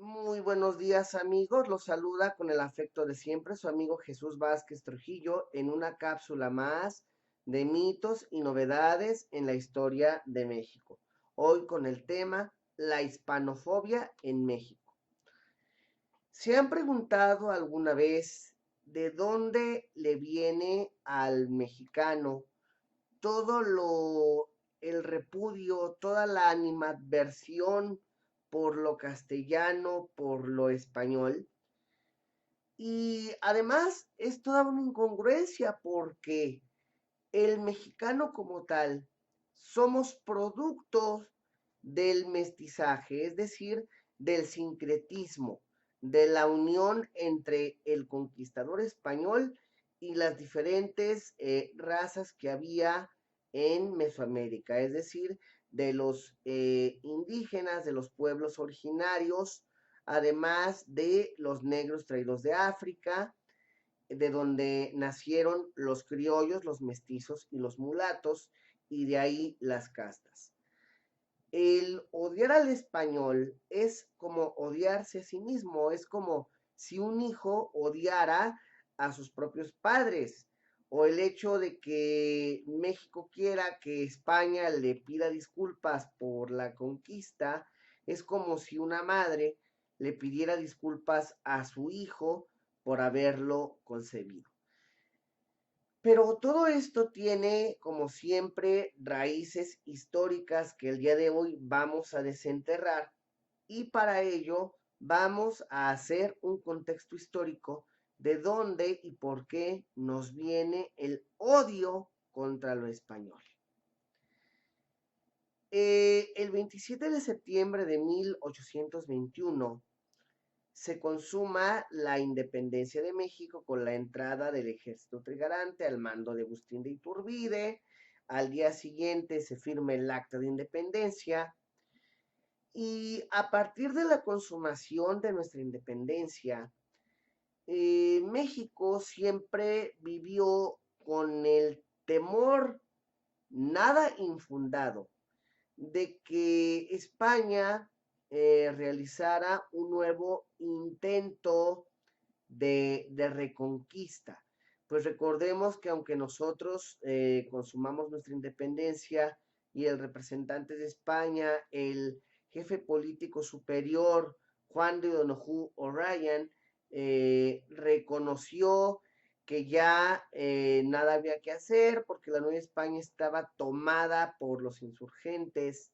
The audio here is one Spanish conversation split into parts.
Muy buenos días amigos, los saluda con el afecto de siempre su amigo Jesús Vázquez Trujillo en una cápsula más de mitos y novedades en la historia de México. Hoy con el tema la hispanofobia en México. ¿Se han preguntado alguna vez de dónde le viene al mexicano todo el repudio, toda la animadversión por lo castellano, por lo español? Y además es toda una incongruencia porque el mexicano como tal somos productos del mestizaje, es decir, del sincretismo, de la unión entre el conquistador español y las diferentes razas que había en Mesoamérica, es decir, de los indígenas, de los pueblos originarios, además de los negros traídos de África, de donde nacieron los criollos, los mestizos y los mulatos, y de ahí las castas. El odiar al español es como odiarse a sí mismo, es como si un hijo odiara a sus propios padres, o el hecho de que México quiera que España le pida disculpas por la conquista, es como si una madre le pidiera disculpas a su hijo por haberlo concebido. Pero todo esto tiene, como siempre, raíces históricas que el día de hoy vamos a desenterrar, y para ello vamos a hacer un contexto histórico de dónde y por qué nos viene el odio contra lo español. El 27 de septiembre de 1821 se consuma la independencia de México con la entrada del ejército trigarante al mando de Agustín de Iturbide. Al día siguiente se firma el acta de independencia, y a partir de la consumación de nuestra independencia, México siempre vivió con el temor nada infundado de que España realizara un nuevo intento de reconquista. Pues recordemos que aunque nosotros consumamos nuestra independencia y el representante de España, el jefe político superior, Juan de Donojú O'Ryan, reconoció que ya nada había que hacer porque la Nueva España estaba tomada por los insurgentes.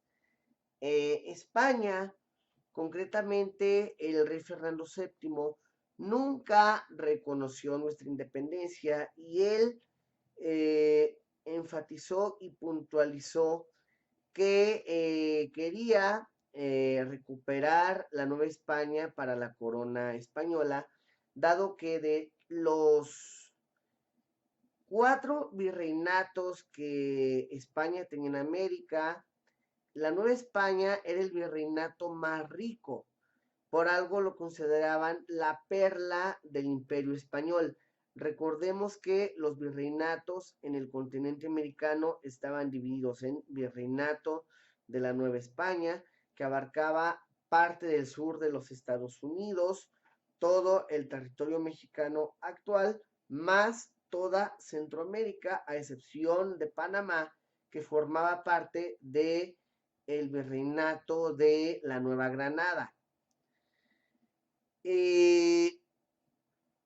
España, concretamente el rey Fernando VII, nunca reconoció nuestra independencia, y él enfatizó y puntualizó que quería recuperar la Nueva España para la corona española, dado que de los 4 virreinatos que España tenía en América, la Nueva España era el virreinato más rico. Por algo lo consideraban la perla del imperio español. Recordemos que los virreinatos en el continente americano estaban divididos en virreinato de la Nueva España, que abarcaba parte del sur de los Estados Unidos, todo el territorio mexicano actual, más toda Centroamérica, a excepción de Panamá, que formaba parte de el virreinato de la Nueva Granada. Eh,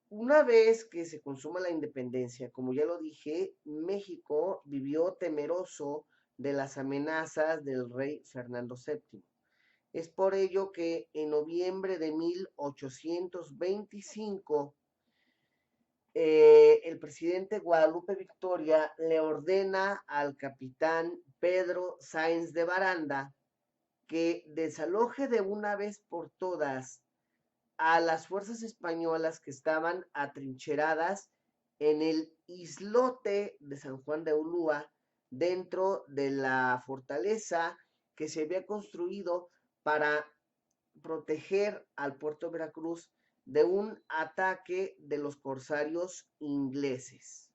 una vez que se consuma la independencia, como ya lo dije, México vivió temeroso de las amenazas del rey Fernando VII. Es por ello que en noviembre de 1825, el presidente Guadalupe Victoria le ordena al capitán Pedro Sáenz de Baranda que desaloje de una vez por todas a las fuerzas españolas que estaban atrincheradas en el islote de San Juan de Ulúa, dentro de la fortaleza que se había construido para proteger al puerto de Veracruz de un ataque de los corsarios ingleses.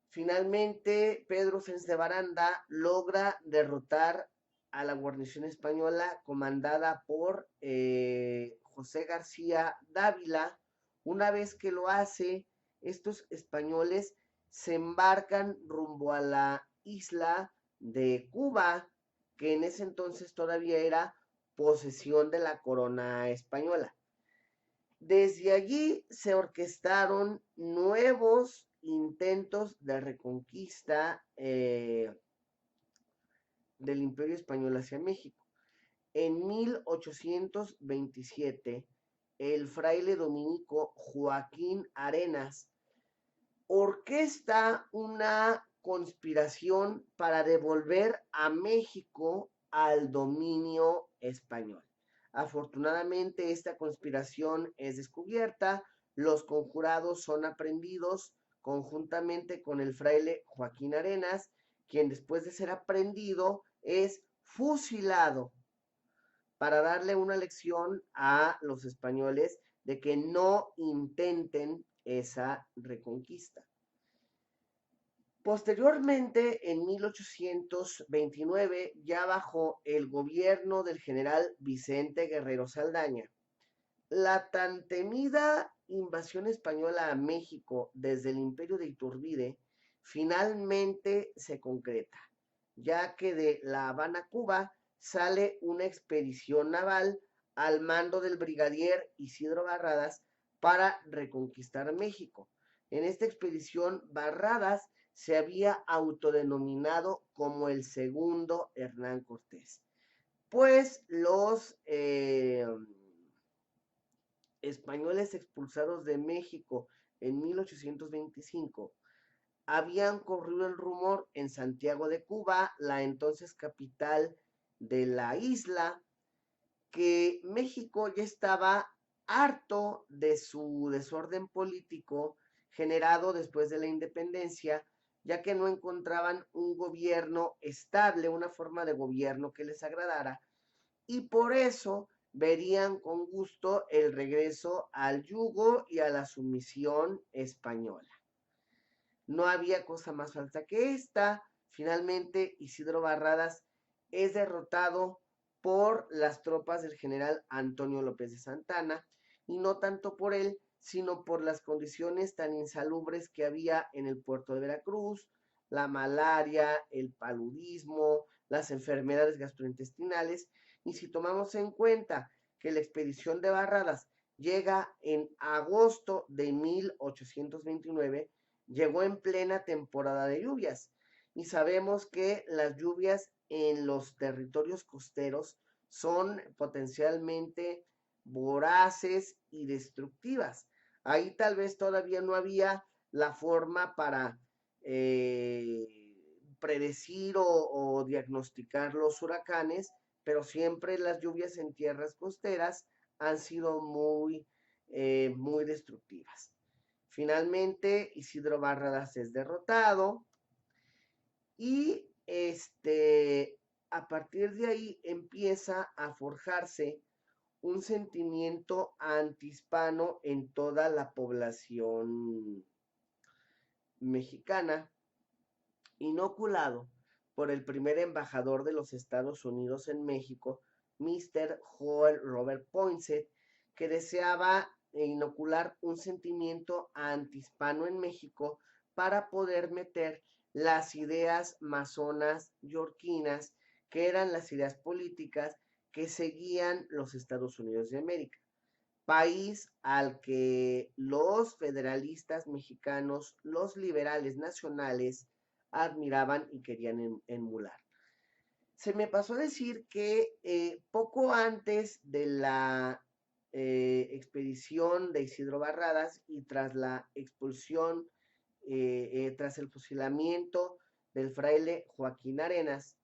Finalmente, Pedro Sáenz de Baranda logra derrotar a la guarnición española comandada por José García Dávila. Una vez que lo hace, estos españoles se embarcan rumbo a la isla de Cuba, que en ese entonces todavía era posesión de la corona española. Desde allí se orquestaron nuevos intentos de reconquista del Imperio Español hacia México. En 1827, el fraile dominico Joaquín Arenas orquesta una conspiración para devolver a México al dominio español. Afortunadamente, esta conspiración es descubierta, los conjurados son aprehendidos conjuntamente con el fraile Joaquín Arenas, quien después de ser aprendido es fusilado para darle una lección a los españoles de que no intenten esa reconquista. Posteriormente, en 1829, ya bajo el gobierno del general Vicente Guerrero Saldaña, la tan temida invasión española a México desde el Imperio de Iturbide finalmente se concreta, ya que de La Habana, Cuba, sale una expedición naval al mando del brigadier Isidro Barradas para reconquistar México. En esta expedición, Barradas se había autodenominado como el segundo Hernán Cortés, pues los españoles expulsados de México en 1825 habían corrido el rumor en Santiago de Cuba, la entonces capital de la isla, que México ya estaba harto de su desorden político generado después de la independencia, ya que no encontraban un gobierno estable, una forma de gobierno que les agradara, y por eso verían con gusto el regreso al yugo y a la sumisión española. No había cosa más falsa que esta. Finalmente, Isidro Barradas es derrotado por las tropas del general Antonio López de Santana, y no tanto por él, sino por las condiciones tan insalubres que había en el puerto de Veracruz, la malaria, el paludismo, las enfermedades gastrointestinales. Y si tomamos en cuenta que la expedición de Barradas llega en agosto de 1829, llegó en plena temporada de lluvias, y sabemos que las lluvias en los territorios costeros son potencialmente voraces y destructivas. Ahí tal vez todavía no había la forma para predecir o diagnosticar los huracanes, pero siempre las lluvias en tierras costeras han sido muy destructivas. Finalmente, Isidro Barradas es derrotado y a partir de ahí empieza a forjarse un sentimiento antihispano en toda la población mexicana, inoculado por el primer embajador de los Estados Unidos en México, Mr. Joel Robert Poinsett, que deseaba inocular un sentimiento antihispano en México para poder meter las ideas masonas yorquinas, que eran las ideas políticas que seguían los Estados Unidos de América, país al que los federalistas mexicanos, los liberales nacionales, admiraban y querían emular. Se me pasó a decir que poco antes de la expedición de Isidro Barradas y tras la expulsión, tras el fusilamiento del fraile Joaquín Arenas,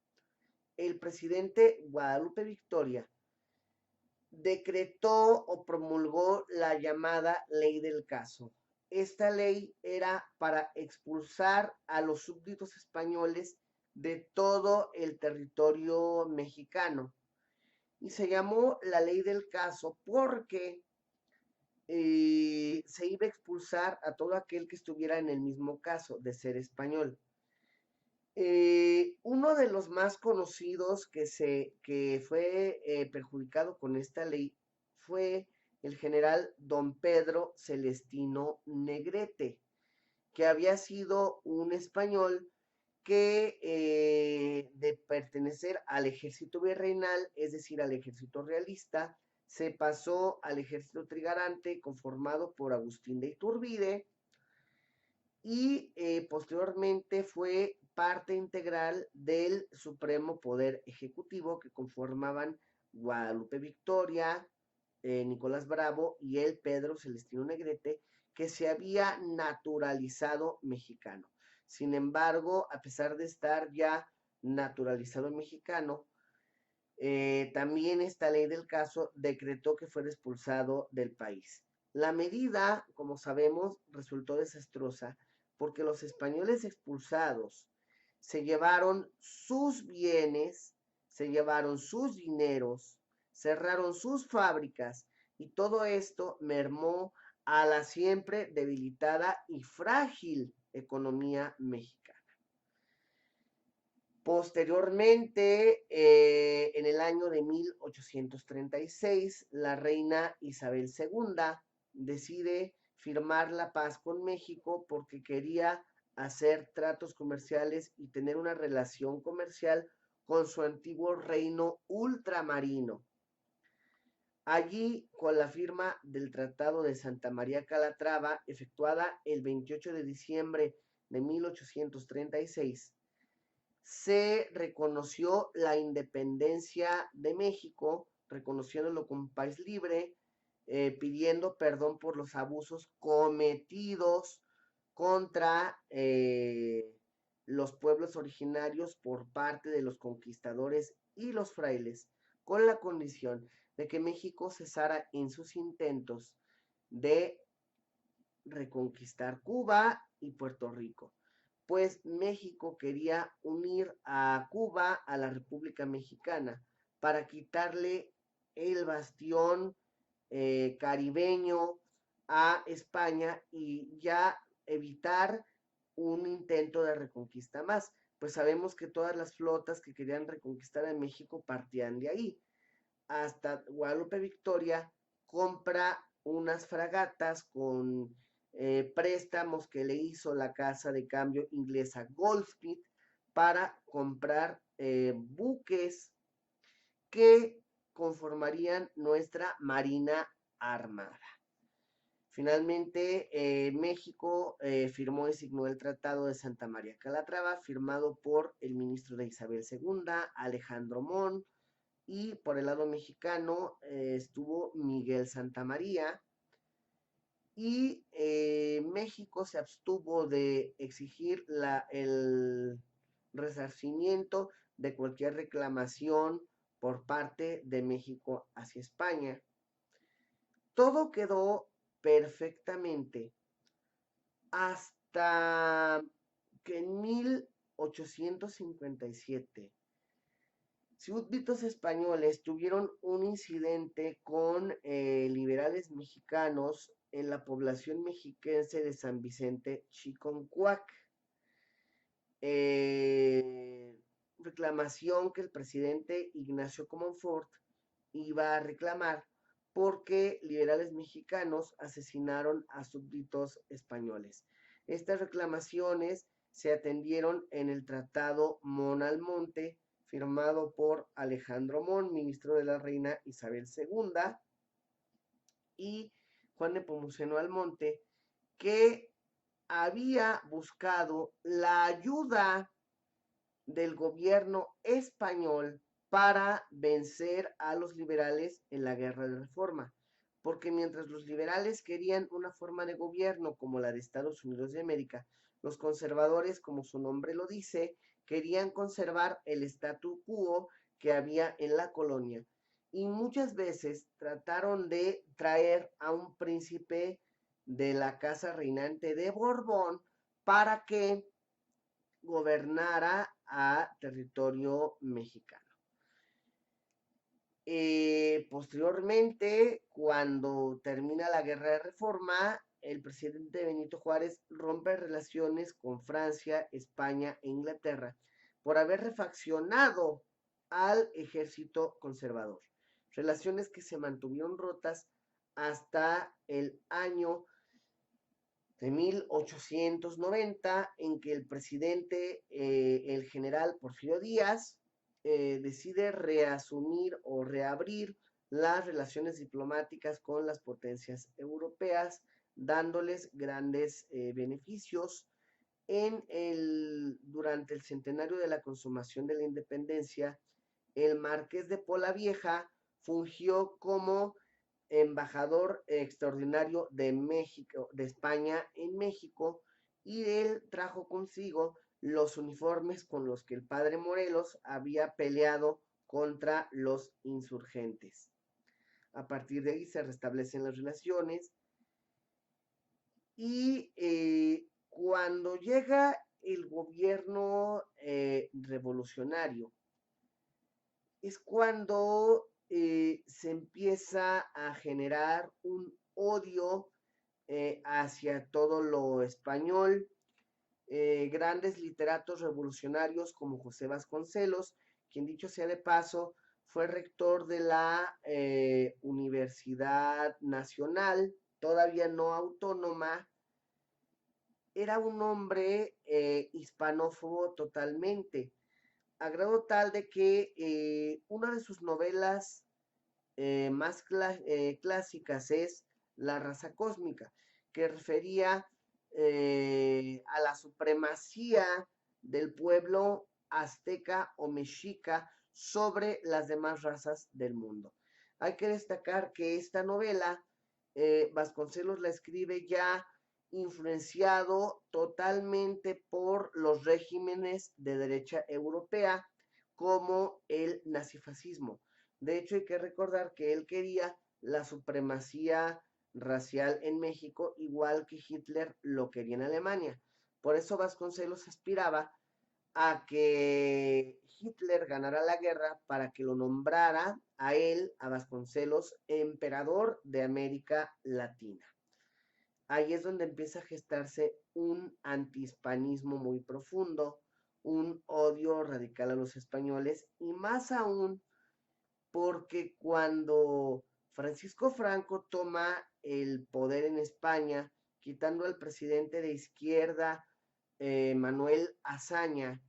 el presidente Guadalupe Victoria decretó o promulgó la llamada Ley del Caso. Esta ley era para expulsar a los súbditos españoles de todo el territorio mexicano, y se llamó la Ley del Caso porque se iba a expulsar a todo aquel que estuviera en el mismo caso de ser español. Uno de los más conocidos que fue perjudicado con esta ley fue el general don Pedro Celestino Negrete, que había sido un español que de pertenecer al ejército virreinal, es decir, al ejército realista, se pasó al ejército trigarante conformado por Agustín de Iturbide y posteriormente fue parte integral del Supremo Poder Ejecutivo que conformaban Guadalupe Victoria, Nicolás Bravo y el Pedro Celestino Negrete, que se había naturalizado mexicano. Sin embargo, a pesar de estar ya naturalizado mexicano, también esta ley del caso decretó que fuera expulsado del país. La medida, como sabemos, resultó desastrosa porque los españoles expulsados se llevaron sus bienes, se llevaron sus dineros, cerraron sus fábricas y todo esto mermó a la siempre debilitada y frágil economía mexicana. Posteriormente, en el año de 1836, la reina Isabel II decide firmar la paz con México porque quería hacer tratos comerciales y tener una relación comercial con su antiguo reino ultramarino. Allí, con la firma del Tratado de Santa María Calatrava, efectuada el 28 de diciembre de 1836, se reconoció la independencia de México, reconociéndolo como país libre, pidiendo perdón por los abusos cometidos contra los pueblos originarios por parte de los conquistadores y los frailes, con la condición de que México cesara en sus intentos de reconquistar Cuba y Puerto Rico, pues México quería unir a Cuba a la República Mexicana para quitarle el bastión caribeño a España y ya evitar un intento de reconquista más, pues sabemos que todas las flotas que querían reconquistar a México partían de ahí. Hasta Guadalupe Victoria compra unas fragatas con préstamos que le hizo la casa de cambio inglesa Goldsmith para comprar buques que conformarían nuestra Marina Armada. Finalmente, México firmó y signó el Tratado de Santa María Calatrava, firmado por el ministro de Isabel II, Alejandro Mon, y por el lado mexicano estuvo Miguel Santamaría, y México se abstuvo de exigir el resarcimiento de cualquier reclamación por parte de México hacia España. Todo quedó perfectamente hasta que en 1857 súbditos españoles tuvieron un incidente con liberales mexicanos en la población mexiquense de San Vicente Chiconcuac. Reclamación que el presidente Ignacio Comonfort iba a reclamar porque liberales mexicanos asesinaron a súbditos españoles. Estas reclamaciones se atendieron en el Tratado Mon-Almonte, firmado por Alejandro Mon, ministro de la reina Isabel II, y Juan Nepomuceno Almonte, que había buscado la ayuda del gobierno español para vencer a los liberales en la guerra de reforma, porque mientras los liberales querían una forma de gobierno como la de Estados Unidos de América, los conservadores, como su nombre lo dice, querían conservar el statu quo que había en la colonia, y muchas veces trataron de traer a un príncipe de la casa reinante de Borbón para que gobernara a territorio mexicano. Posteriormente, cuando termina la guerra de reforma, el presidente Benito Juárez rompe relaciones con Francia, España e Inglaterra por haber refaccionado al ejército conservador. Relaciones que se mantuvieron rotas hasta el año de 1890, en que el presidente, el general Porfirio Díaz, decide reasumir o reabrir las relaciones diplomáticas con las potencias europeas, dándoles grandes beneficios. Durante el centenario de la consumación de la independencia, el marqués de Polavieja fungió como embajador extraordinario de México, de España en México, y él trajo consigo los uniformes con los que el padre Morelos había peleado contra los insurgentes. A partir de ahí se restablecen las relaciones y cuando llega el gobierno revolucionario, es cuando se empieza a generar un odio hacia todo lo español. Grandes literatos revolucionarios como José Vasconcelos, quien dicho sea de paso, fue rector de la Universidad Nacional, todavía no autónoma, era un hombre hispanófobo totalmente, a grado tal de que una de sus novelas más clásicas es La raza cósmica, que refería a la supremacía del pueblo azteca o mexica sobre las demás razas del mundo. Hay que destacar que esta novela Vasconcelos la escribe ya influenciado totalmente por los regímenes de derecha europea como el nazifascismo. De hecho, hay que recordar que él quería la supremacía racial en México, igual que Hitler lo quería en Alemania. Por eso Vasconcelos aspiraba a que Hitler ganara la guerra para que lo nombrara a él, a Vasconcelos, emperador de América Latina. Ahí es donde empieza a gestarse un antihispanismo muy profundo, un odio radical a los españoles y más aún porque cuando Francisco Franco toma el poder en España, quitando al presidente de izquierda, Manuel Azaña,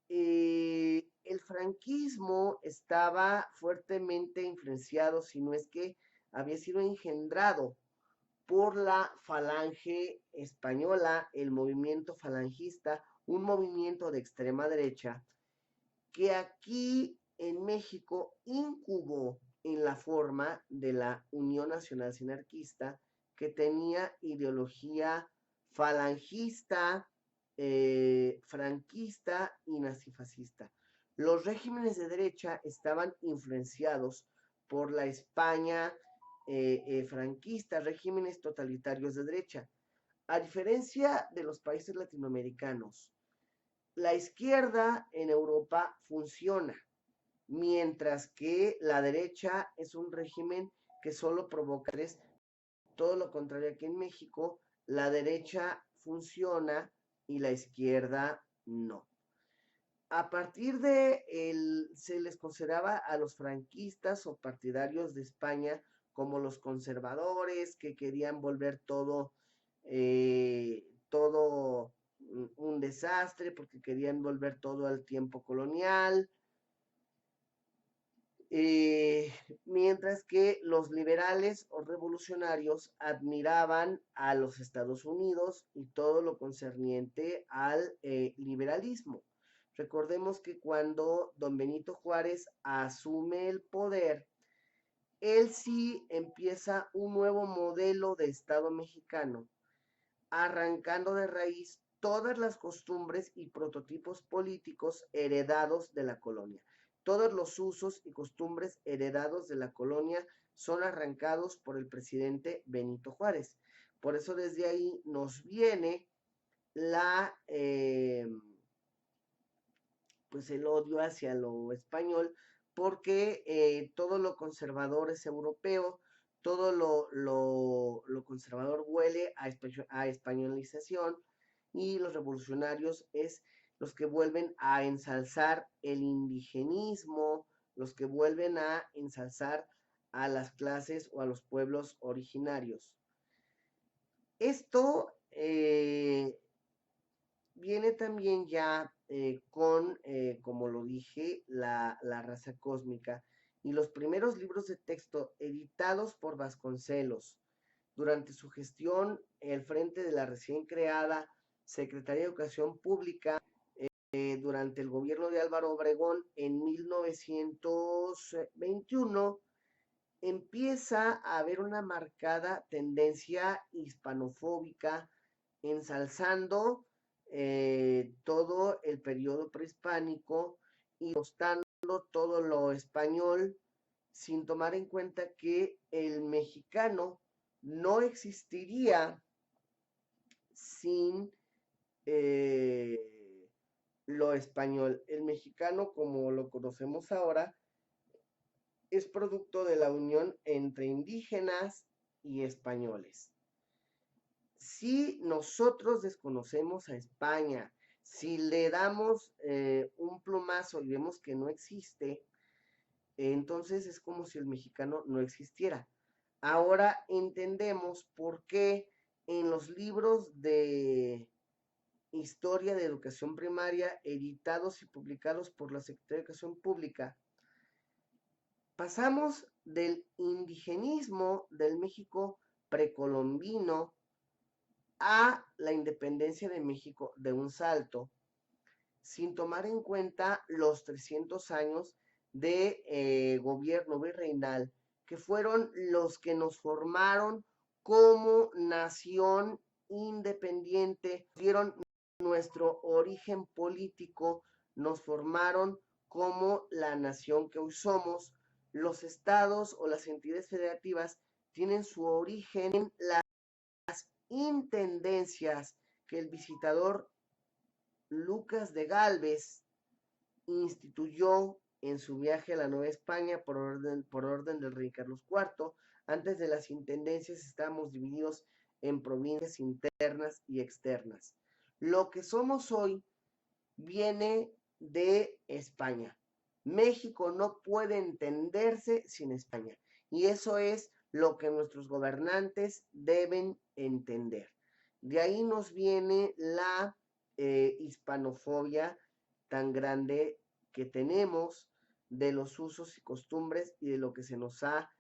el franquismo estaba fuertemente influenciado, si no es que había sido engendrado por la falange española, el movimiento falangista, un movimiento de extrema derecha, que aquí en México incubó en la forma de la Unión Nacional Sinarquista, que tenía ideología falangista, franquista y nazifascista. Los regímenes de derecha estaban influenciados por la España franquista, regímenes totalitarios de derecha. A diferencia de los países latinoamericanos, la izquierda en Europa funciona, mientras que la derecha es un régimen que solo provoca todo lo contrario aquí en México, la derecha funciona y la izquierda no. A partir de se les consideraba a los franquistas o partidarios de España como los conservadores que querían volver todo un desastre porque querían volver todo al tiempo colonial, eh, mientras que los liberales o revolucionarios admiraban a los Estados Unidos y todo lo concerniente al liberalismo. Recordemos que cuando don Benito Juárez asume el poder, él sí empieza un nuevo modelo de Estado mexicano, arrancando de raíz todas las costumbres y prototipos políticos heredados de la colonia. Todos los usos y costumbres heredados de la colonia son arrancados por el presidente Benito Juárez. Por eso desde ahí nos viene pues el odio hacia lo español, porque todo lo conservador es europeo, todo lo conservador huele a españolización y los revolucionarios es los que vuelven a ensalzar el indigenismo, los que vuelven a ensalzar a las clases o a los pueblos originarios. Esto viene también ya con, como lo dije, la raza cósmica y los primeros libros de texto editados por Vasconcelos. Durante su gestión, el frente de la recién creada Secretaría de Educación Pública, durante el gobierno de Álvaro Obregón en 1921, empieza a haber una marcada tendencia hispanofóbica, ensalzando todo el periodo prehispánico y mostrando todo lo español, sin tomar en cuenta que el mexicano no existiría sin eh, lo español. El mexicano, como lo conocemos ahora, es producto de la unión entre indígenas y españoles. Si nosotros desconocemos a España, si le damos un plumazo y vemos que no existe, entonces es como si el mexicano no existiera. Ahora entendemos por qué en los libros de historia de educación primaria editados y publicados por la Secretaría de Educación Pública, pasamos del indigenismo del México precolombino a la independencia de México de un salto, sin tomar en cuenta los 300 años de gobierno virreinal, que fueron los que nos formaron como nación independiente, dieron nuestro origen político, nos formaron como la nación que hoy somos. Los estados o las entidades federativas tienen su origen en las intendencias que el visitador Lucas de Gálvez instituyó en su viaje a la Nueva España por orden del rey Carlos IV. Antes de las intendencias estábamos divididos en provincias internas y externas. Lo que somos hoy viene de España. México no puede entenderse sin España. Y eso es lo que nuestros gobernantes deben entender. De ahí nos viene la hispanofobia tan grande que tenemos de los usos y costumbres y de lo que se nos ha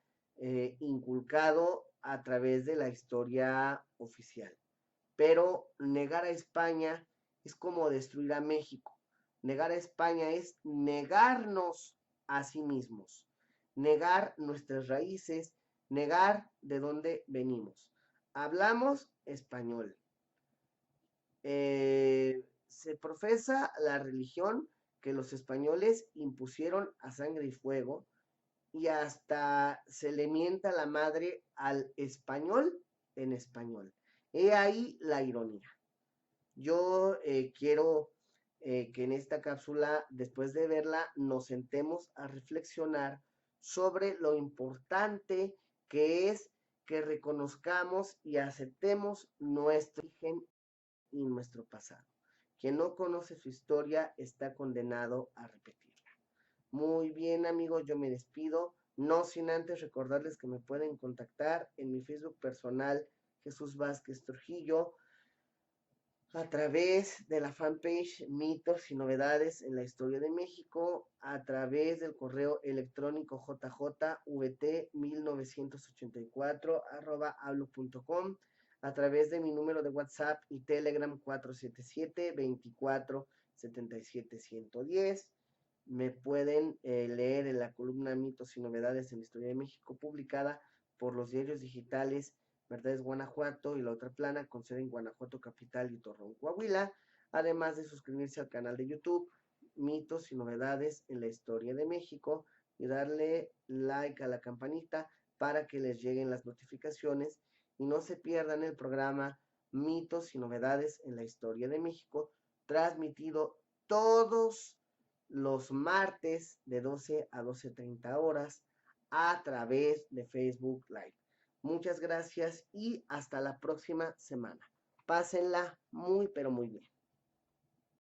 inculcado a través de la historia oficial. Pero negar a España es como destruir a México. Negar a España es negarnos a sí mismos, negar nuestras raíces, negar de dónde venimos. Hablamos español. Se profesa la religión que los españoles impusieron a sangre y fuego y hasta se le mienta la madre al español en español. He ahí la ironía. Yo quiero que en esta cápsula, después de verla, nos sentemos a reflexionar sobre lo importante que es que reconozcamos y aceptemos nuestro origen y nuestro pasado. Quien no conoce su historia está condenado a repetirla. Muy bien, amigos, yo me despido, no sin antes recordarles que me pueden contactar en mi Facebook personal, Jesús Vázquez Trujillo, a través de la fanpage Mitos y Novedades en la Historia de México, a través del correo electrónico jjvt1984 a través de mi número de WhatsApp y Telegram 477-24-77-110. Me pueden leer en la columna Mitos y Novedades en la Historia de México, publicada por los diarios digitales Verdades Guanajuato y La Otra Plana, con sede en Guanajuato Capital y Torreón, Coahuila, además de suscribirse al canal de YouTube Mitos y Novedades en la Historia de México y darle like a la campanita para que les lleguen las notificaciones y no se pierdan el programa Mitos y Novedades en la Historia de México, transmitido todos los martes de 12 a 12:30 horas a través de Facebook Live. Muchas gracias y hasta la próxima semana. Pásenla muy, pero muy bien.